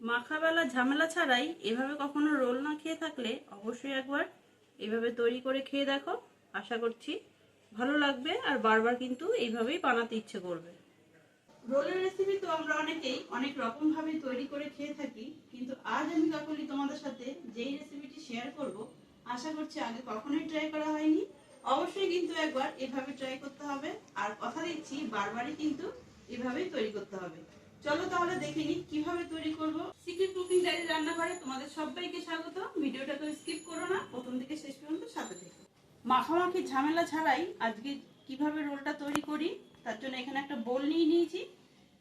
মাখাবেলা ঝামেলা ছাড়াই এভাবে কখনো রোল না খেয়ে থাকলে অবশ্যই একবার এইভাবে তৈরি করে খেয়ে দেখো। আশা করছি ভালো লাগবে আর বারবার কিন্তু এইভাবেই বানাতে ইচ্ছে করবে। রোলের রেসিপি তো আমরা অনেকেই অনেক রকম ভাবে তৈরি করে খেয়ে থাকি, কিন্তু আজ আমি কাকলি তোমাদের সাথে যেই রেসিপিটি শেয়ার করব আশা করছি আগে কখনোই ট্রাই করা হয়নি। অবশ্যই কিন্তু একবার এভাবে ট্রাই করতে হবে, আর কথা দিচ্ছি বারবারই কিন্তু এভাবেই তৈরি করতে হবে। চলো তাহলে দেখে নিই কিভাবে তৈরি করব। সিক্রেট কুকিং ডায়েরি রান্নাঘরে তোমাদের সবাইকে স্বাগত। ভিডিওটা তো স্কিপ করো না, প্রথম থেকে শেষ পর্যন্ত সাথে থেকো। মাখামাখি ঝামেলা ছাড়াই আজকে কিভাবে রোলটা তৈরি করি তার জন্য এখানে একটা বোল নিয়ে নিয়েছি।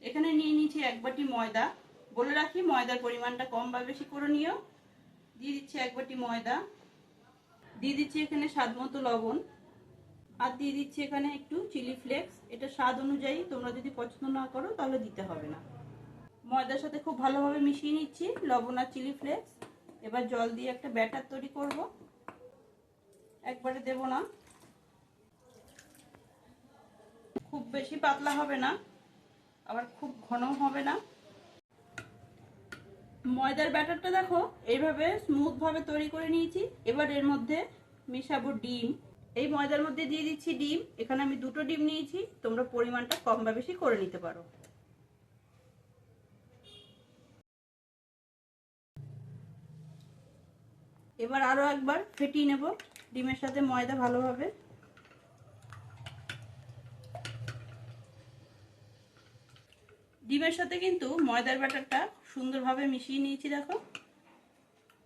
এখানে নিয়ে নিয়েছি 1 বাটি ময়দা। বলে রাখি ময়দার পরিমাণটা কম বা বেশি করে নিও। দিয়ে দিচ্ছি 1 বাটি ময়দা, দিয়ে দিচ্ছি এখানে স্বাদ মতো লবণ, আর দিয়ে দিচ্ছি এখানে একটু চিলি ফ্লেক্স। এটা স্বাদ অনুযায়ী, তোমরা যদি পছন্দ না করো তাহলে দিতে হবে না। ময়দার সাথে খুব ভালোভাবে মিশিয়ে নিচ্ছি লবণ আর চিলি ফ্লেক্স। এবার জল দিয়ে একটা ব্যাটার তৈরি করব। একবারে দেব না, খুব বেশি পাতলা হবে না, আবার খুব ঘনও হবে না। ময়দার ব্যাটারটা দেখো এইভাবে স্মুথ ভাবে তৈরি করে নিয়েছি। এবার এর মধ্যে মেশাবো ডিম। এই ময়দার মধ্যে দিয়ে দিচ্ছি ডিম। এখানে আমি 2টো ডিম নিয়েছি, তোমরা পরিমাণটা কম বা বেশি করে নিতে পারো। এবার আরো একবার ফেটিয়ে নেব ডিমের সাথে ময়দা ভালোভাবে। ডিমের সাথে কিন্তু ময়দার ব্যাটারটা সুন্দরভাবে মিশিয়ে নিয়েছি দেখো,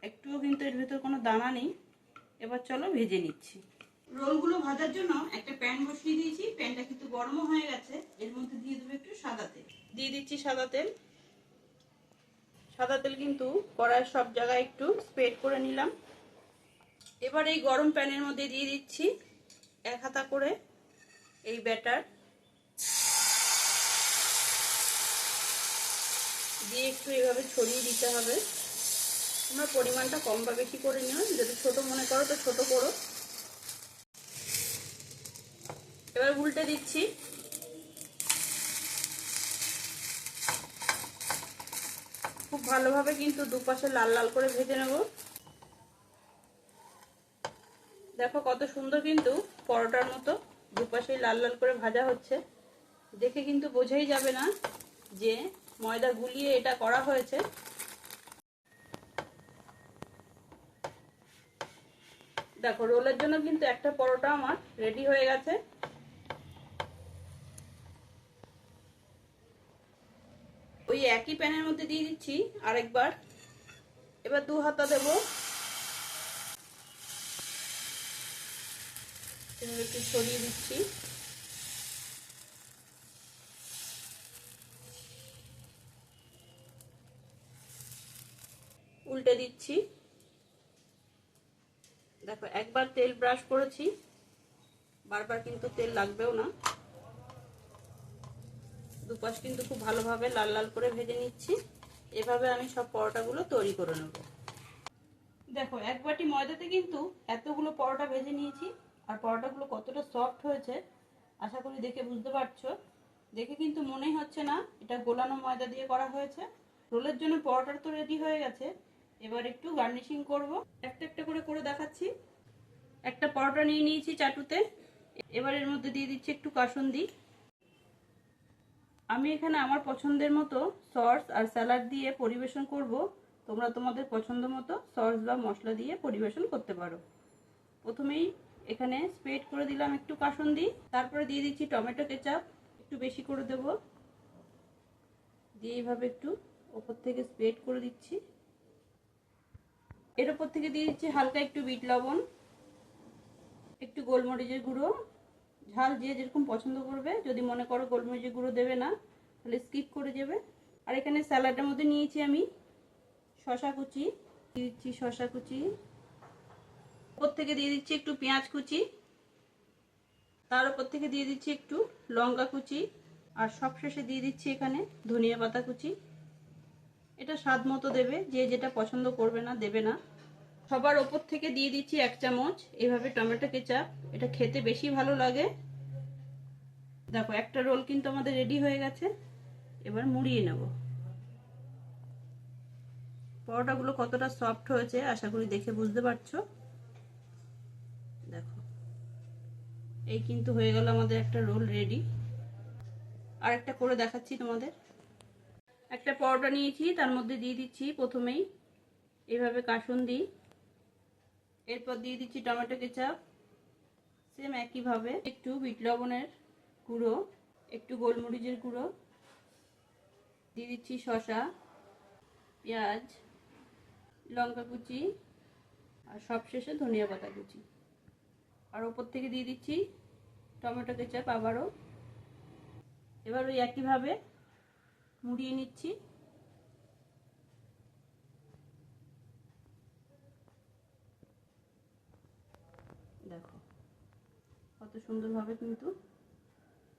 একটুও কিন্তু এর ভেতর কোনো দানা নেই। এবার চলো ভেজে নিচ্ছি। রোলগুলো ভাজার জন্য একটা প্যান বসিয়ে দিয়েছি। প্যানটা কিন্তু গরম হয়ে গেছে। এর মধ্যে দিয়ে দেবো একটু সাদা তেল। দিয়ে দিচ্ছি সাদা তেল। সাদা তেল কিন্তু কড়াইয়ের সব জায়গায় একটু স্প্রেড করে নিলাম। এবার এই গরম প্যানের মধ্যে দিয়ে দিচ্ছি 1 হাতা করে এই ব্যাটার। দিয়ে একটু এভাবে ছড়িয়ে দিতে হবে। তোমরা পরিমাণটা কম বা বেশি করে নিও, যদি ছোট মনে করো তো ছোট করো। এবার উল্টে দিচ্ছি। খুব ভালোভাবে কিন্তু দুপাশে লাল লাল করে ভেজে নেব। দেখো কত সুন্দর কিন্তু পরোটার মতো দুপাশে লাল লাল করে ভাজা হচ্ছে। দেখে কিন্তু বোঝাই যাবে না যে ময়দা গুলিয়ে এটা করা হয়েছে। দেখো রোলের জন্য কিন্তু একটা পরোটা আমার রেডি হয়ে গেছে। ওই একই প্যানের মধ্যে দিয়ে দিচ্ছি আরেকবার। এবার 2 হাতা দেব। একটু ছড়িয়ে দিচ্ছি। উল্টে দিচ্ছি। দেখো একবার তেল ব্রাশ করেছি, বারবার কিন্তু তেল লাগবেও না। দুপাশ কিন্তু খুব ভালোভাবে লাল লাল করে ভেজে নিচ্ছি। এভাবে আমি সব পরোটাগুলো তৈরি করে নেব। দেখো 1 বাটি ময়দাতে কিন্তু এতগুলো পরোটা ভেজে নিয়েছি। আর পরোটাগুলো কতটা সফট হয়েছে আশা করি দেখে বুঝতে পারছো। দেখে কিন্তু মনেই হচ্ছে না এটা গোলানো ময়দা দিয়ে করা হয়েছে। রোলের জন্য পরোটা তো রেডি হয়ে গেছে। এবার একটু গার্নিশিং করব। একটা একটা করে দেখাচ্ছি। একটা পরোটা নিয়ে নিয়েছি চাটুতে। এবার এর মধ্যে দিয়ে দিচ্ছি একটু কাসুন্দি। আমি এখানে আমার পছন্দের মতো সস আর স্যালাড দিয়ে পরিবেশন করব। তোমরা তোমাদের পছন্দ মতো সস বা মশলা দিয়ে পরিবেশন করতে পারো। প্রথমেই এখানে স্প্রেড করে দিলাম একটু কাসুন্দি। তারপরে দিয়ে দিচ্ছি টমেটো কেচাপ, একটু বেশি করে দেব। দিয়ে এইভাবে একটু ওপর থেকে স্প্রেড করে দিচ্ছি। এর ওপর থেকে দিয়ে দিচ্ছি হালকা একটু বিট লবণ, একটু গোলমরিচের গুঁড়ো। ঝাল যে যেরকম পছন্দ করবে, যদি মনে করো গোলমরিচের গুঁড়ো দেবে না তাহলে স্কিপ করে যাবে। আর এখানে স্যালাডের মধ্যে নিয়েছি আমি শসা কুচি, দিয়ে দিচ্ছি শসা কুচি। উপর থেকে দিয়ে দিচ্ছি একটু পেঁয়াজ কুচি, তার উপর থেকে দিয়ে দিচ্ছি একটু লঙ্কা কুচি, আর সবশেষে দিয়ে দিচ্ছি এখানে ধনিয়া পাতা কুচি। এটা স্বাদ মতো দেবে, যে যেটা পছন্দ করবে না দেবে না। সবার ওপর থেকে দিয়ে দিচ্ছি 1 চামচ এভাবে টমেটো কেচাপ। এটা খেতে বেশি ভালো লাগে। দেখো একটা রোল কিন্তু আমাদের রেডি হয়ে গেছে। এবার মুড়িয়ে নেব। পরোটাগুলো কতটা সফট হয়েছে আশা করি দেখে বুঝতে পারছো। দেখো, এই কিন্তু হয়ে গেল আমাদের একটা রোল রেডি। আর একটা করে দেখাচ্ছি তোমাদের। একটা পরোটা নিয়েছি, তার মধ্যে দিয়ে দিচ্ছি প্রথমেই এইভাবে কাসুন্দি, এরপর দিয়ে দিচ্ছি টমেটো কেচাপ, সেম একইভাবে একটু বিট লবণের গুঁড়ো, একটু গোলমরিচের গুঁড়ো, দিয়ে দিচ্ছি শসা, পেঁয়াজ, লঙ্কা কুচি, আর সবশেষে ধনিয়া পাতা কুচি। আর ওপর থেকে দিয়ে দিচ্ছি টমেটো কেচাপ আবারও। এবার ওই একইভাবে মুড়িয়ে নিচ্ছি। দেখো কত সুন্দরভাবে কিন্তু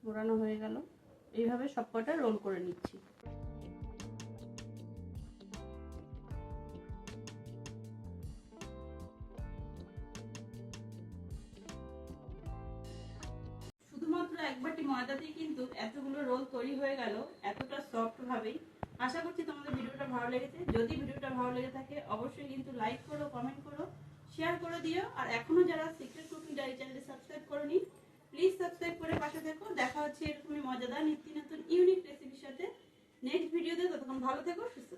মোড়ানো হয়ে গেল। এইভাবে সবকটা রোল করে নিচ্ছি। শুধুমাত্র এক বাটি ময়দাতেই কিন্তু এতগুলো রোল তৈরি হয়ে গেল, এতটা সফট ভাবেই। আশা করছি তোমাদের ভিডিওটা ভালো লেগেছে। যদি ভিডিওটা ভালো লেগে থাকে অবশ্যই কিন্তু লাইক করো, কমেন্ট করো, শেয়ার করে দিও। আর এখনো যারা সিক্রেট কুকিং ডায়েরি চ্যানেলটি সাবস্ক্রাইব করোনি, প্লিজ সাবস্ক্রাইব করে পাশে থেকো। দেখা হচ্ছে এরকমই মজাদার নিত্য নতুন ইউনিক রেসিপির সাথে নেক্সট ভিডিওতে। ততক্ষণ ভালো থেকো, সুস্থ